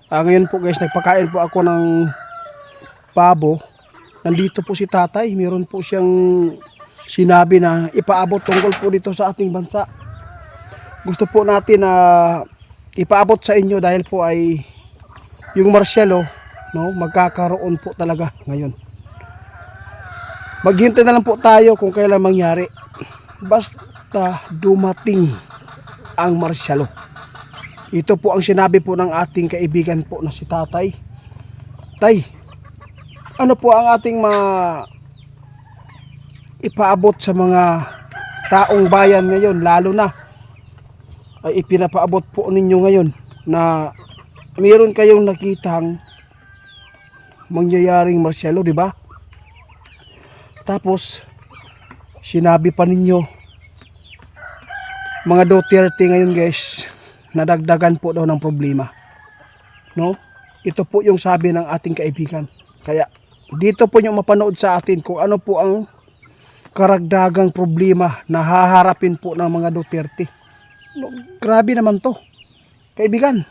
Ngayon po guys, nagpakain po ako ng pabo. Nandito po si tatay. Meron po siyang sinabi na ipaabot tungkol po dito sa ating bansa. Gusto po natin na ipaabot sa inyo dahil po ay yung marsyalo, no, magkakaroon po talaga ngayon. Maghintay na lang po tayo kung kailan mangyari. Basta dumating ang marsyalo. Ito po ang sinabi po ng ating kaibigan po na si tatay. Tay, ano po ang ating ipaabot sa mga taong bayan ngayon, lalo na ay ipinapaabot po ninyo ngayon na mayroon kayong nakitang mangyayaring marsyalo, di ba? Tapos sinabi pa ninyo, mga Duterte ngayon guys, nadagdagan po daw ng problema, no? Ito po yung sabi ng ating kaibigan. Kaya dito po yung mapanood sa atin kung ano po ang karagdagang problema na haharapin po ng mga Duterte. No, grabe naman to, kaibigan.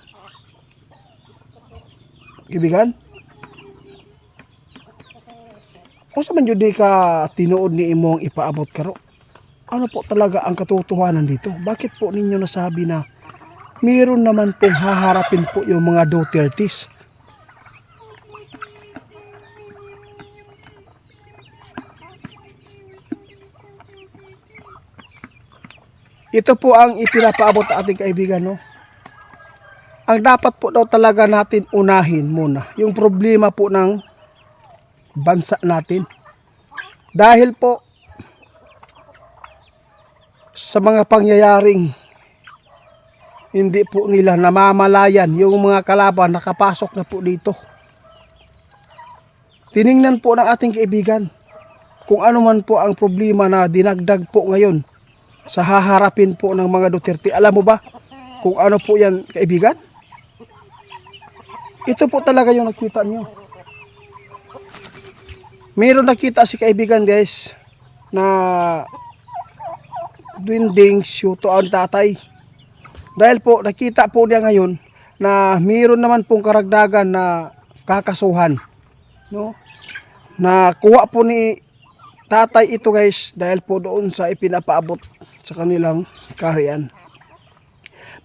Kaibigan, kung sa man yun di ka tinuod ni imong ipaabot karo, ano po talaga ang katotohanan dito? Bakit po ninyo nasabi na mayroon naman pong haharapin po yung mga Dutertes? Ito po ang ipinapaabot sa ating kaibigan, no? Ang dapat po daw talaga natin unahin muna yung problema po ng bansa natin. Dahil po sa mga pangyayaring hindi po nila namamalayan, yung mga kalaban nakapasok na po dito. Tiningnan po ng ating kaibigan kung ano man po ang problema na dinagdag po ngayon sa haharapin po ng mga Duterte. Alam mo ba kung ano po yan, kaibigan? Ito po talaga yung nakita nyo. Mayroon nakita si kaibigan guys na dwinding syuto ang tatay. Dahil po nakita po niya ngayon na mayroon naman pong karagdagan na kakasuhan, no? Na kuha po ni tatay ito guys dahil po doon sa ipinapaabot sa kanilang kaharian.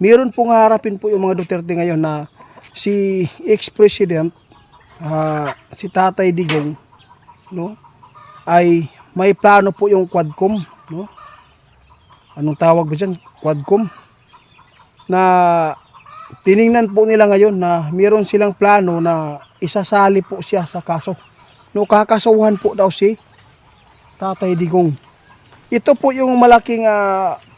Mayroon pong harapin po yung mga Duterte ngayon na si ex-president si Tatay Digong, no, ay may plano po yung Quadcom, no? Anong tawag ba dyan? Quadcom. Na tiningnan po nila ngayon na mayroon silang plano na isasali po siya sa kaso. No, kakasuhan po daw si Tatay Digong. Ito po yung malaking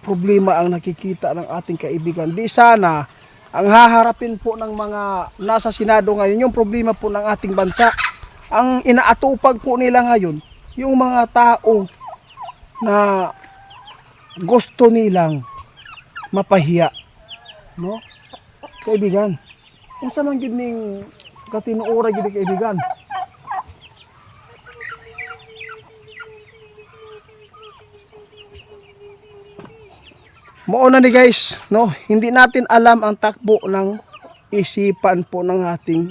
problema ang nakikita ng ating kaibigan. Di sana ang haharapin po ng mga nasa Senado ngayon, yung problema po ng ating bansa. Ang inaatupag po nila ngayon, yung mga tao na gusto nilang mapahiya, no? Kaibigan, kung sa man gid ning katinuora gid kaibigan. Mauna ni guys, no? Hindi natin alam ang takbo ng isipan po ng ating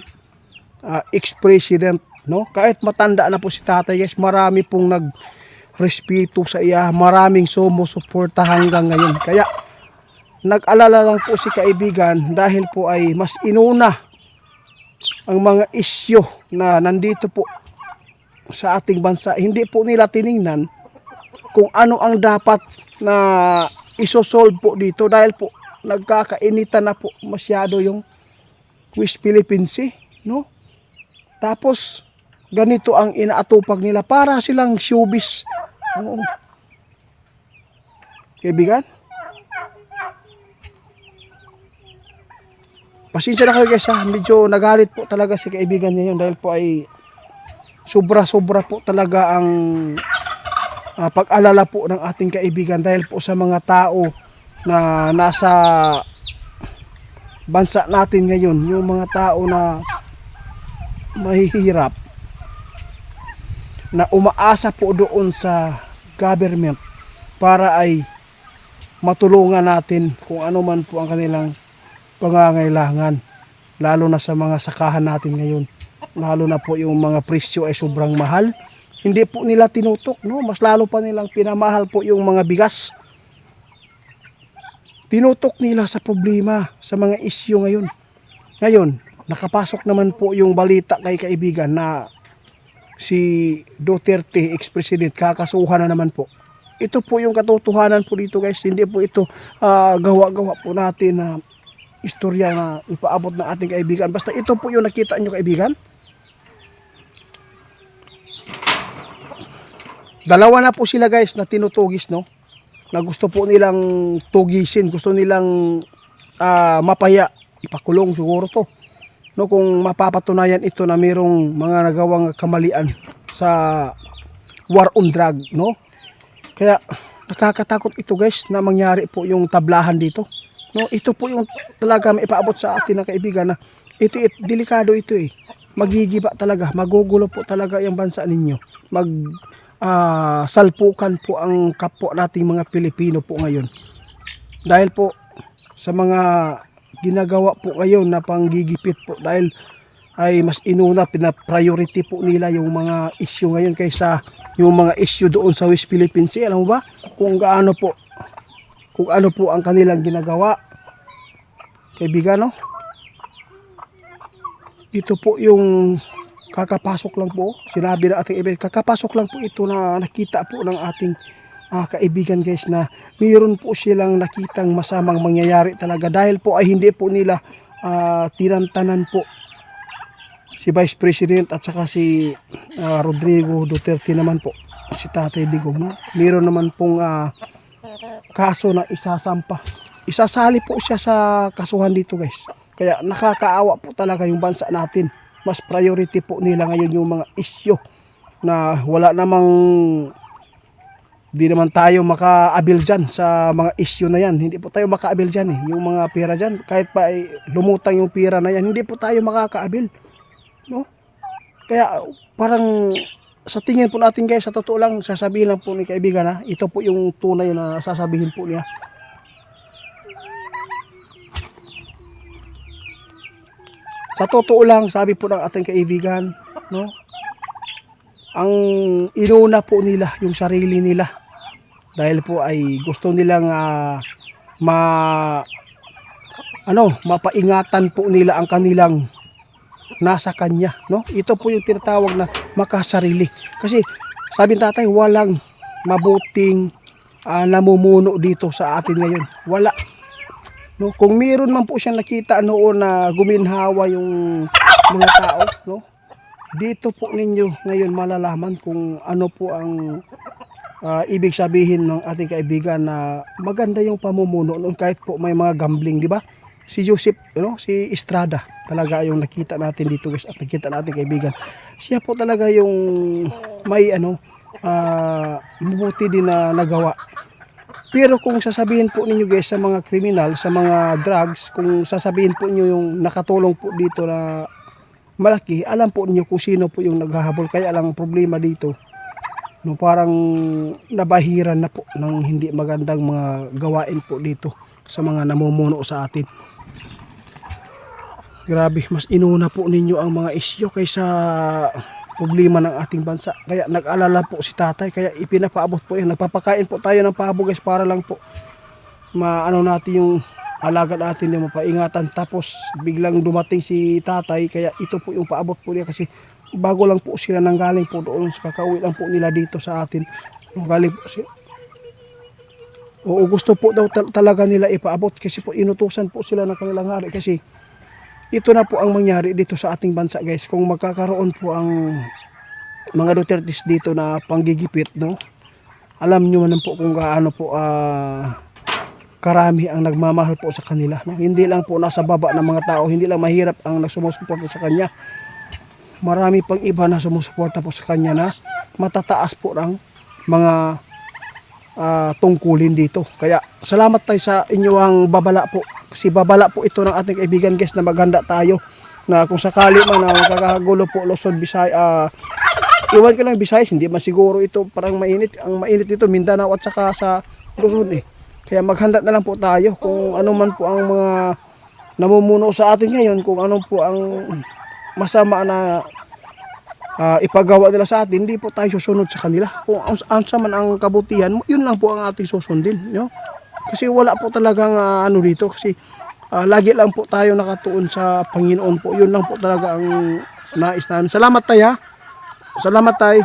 ex-president, no? Kahit matanda na po si tatay guys, marami pong nagrespeto sa iya, maraming sumusuporta hanggang ngayon. Kaya nag-alala lang po si kaibigan dahil po ay mas inuna ang mga isyu na nandito po sa ating bansa. Hindi po nila tiningnan kung ano ang dapat na isosolve po dito dahil po nagkakainitan na po masyado yung West Philippine Sea, no? Tapos ganito ang inaatupag nila, para silang showbiz. Oo. Kaibigan, pasensya na kayo guys ha, medyo nagalit po talaga si kaibigan niya yun dahil po ay sobra-sobra po talaga ang pag-alala po ng ating kaibigan dahil po sa mga tao na nasa bansa natin ngayon, yung mga tao na mahihirap, na umaasa po doon sa government para ay matulungan natin kung ano man po ang kanilang pangangailangan, lalo na sa mga sakahan natin ngayon. Lalo na po yung mga presyo ay sobrang mahal. Hindi po nila tinutok, no? Mas lalo pa nilang pinamahal po yung mga bigas. Tinutok nila sa problema, sa mga isyu ngayon. Ngayon, nakapasok naman po yung balita kay kaibigan na si Duterte, ex-president, kakasuhan na naman po. Ito po yung katotohanan po dito guys. Hindi po ito gawa-gawa po natin na istorya na ipaabot ng ating kaibigan. Basta ito po yung nakita nyo kaibigan. Dalawa na po sila guys na tinutugis, no? Na gusto po nilang tugisin, gusto nilang mapaya, ipakulong siguro to. No, kung mapapatunayan ito na mayroong mga nagawang kamalian sa war on drug, no? Kaya nakakatakot ito guys na mangyari po yung tablahan dito. No, ito po yung talaga maipaabot sa atin ng kaibigan na ito delikado ito eh. Magigiba talaga, magugulo po talaga yung bansa ninyo. Salpukan po ang kapwa nating mga Pilipino po ngayon. Dahil po sa mga ginagawa po ngayon na panggigipit po, dahil ay mas inuna, pina-priority po nila yung mga issue ngayon kaysa yung mga issue doon sa West Philippine Sea. Alam mo ba kung ano po ang kanilang ginagawa, kaibigan, no? Ito po yung kakapasok lang po, sinabi na ating event, kakapasok lang po ito na nakita po ng ating kaibigan guys na mayroon po silang nakitang masamang mangyayari talaga dahil po ay hindi po nila tinantanan po si Vice President at saka si Rodrigo Duterte naman po, si Tatay Digong, no? Mayroon naman pong kaso na isasali po siya sa kasuhan dito guys. Kaya nakakaawa po talaga yung bansa natin. Mas priority po nila ngayon yung mga isyo na wala namang, di naman tayo makaabil dyan sa mga isyo na yan. Hindi po tayo makaabil dyan eh. Yung mga pera dyan, kahit pa lumutang yung pera na yan, hindi po tayo makakaabil, no? Kaya parang sa tingin po natin guys, sa totoo lang, sasabihin lang po ni kaibigan na ito po yung tunay na sasabihin po niya. Sa totoo lang, sabi po ng ating kaibigan, no? Ang inuna po nila yung sarili nila. Dahil po ay gusto nilang mapaingatan po nila ang kanilang nasa kanya, no? Ito po yung tinatawag na makasarili. Kasi sabi ng tatay, walang mabuting namumuno dito sa atin ngayon. Wala. No, kung meron man po siyang nakita noon na guminhawa yung mga tao, no? Dito po ninyo ngayon malalaman kung ano po ang ibig sabihin ng ating kaibigan na maganda yung pamumuno noon kahit po may mga gambling, di ba? Si Joseph, si Estrada talaga yung nakita natin dito guys at nakita natin kaibigan. Siya po talaga yung may mabuti din na nagawa. Pero kung sasabihin po ninyo guys sa mga kriminal, sa mga drugs, kung sasabihin po ninyo yung nakatulong po dito na malaki, alam po ninyo kung sino po yung naghahabol. Kaya lang problema dito, no, parang nabahiran na po ng hindi magandang mga gawain po dito sa mga namumuno sa atin. Grabe, mas inuna po ninyo ang mga isyo kaysa problema ng ating bansa. Kaya nag-alala po si tatay, kaya ipinapaabot po yan. Nagpapakain po tayo ng pabo guys para lang po natin yung alaga natin yung mapaingatan. Tapos biglang dumating si tatay, kaya ito po yung paabot po niya kasi bago lang po sila nanggaling po doon, kakauwi lang po nila dito sa atin. Galing po sila. Oo, gusto po daw talaga nila ipaabot kasi po inutusan po sila ng kanilang hari kasi ito na po ang mangyari dito sa ating bansa guys. Kung magkakaroon po ang mga Dutertes dito na panggigipit, no? Alam nyo man po kung gaano po karami ang nagmamahal po sa kanila, no? Hindi lang po nasa baba ng mga tao, hindi lang mahirap ang nagsumusuporta sa kanya. Marami pang iba na sumusuporta po sa kanya na matataas po ng mga tungkulin dito. Kaya salamat tayo sa inyong babala po. Kasi babala po ito ng ating kaibigan guys na maganda tayo na kung sakali man na magkakagulo po Luzon, Visayas, iwan ko lang Visayas, hindi man siguro ito parang mainit. Ang mainit dito Mindanao at saka sa Luzon eh. Kaya maghanda na lang po tayo kung ano man po ang mga namumuno sa atin ngayon kung ano po ang masama na ipagawa nila sa atin, hindi po tayo susunod sa kanila. Kung ang sa man ang kabutihan, yun lang po ang ating susundin, no? Kasi wala po talagang ano dito, kasi lagi lang po tayo nakatuon sa Panginoon po. Yun lang po talaga ang nais namin. Salamat tayo, ha? Salamat tayo.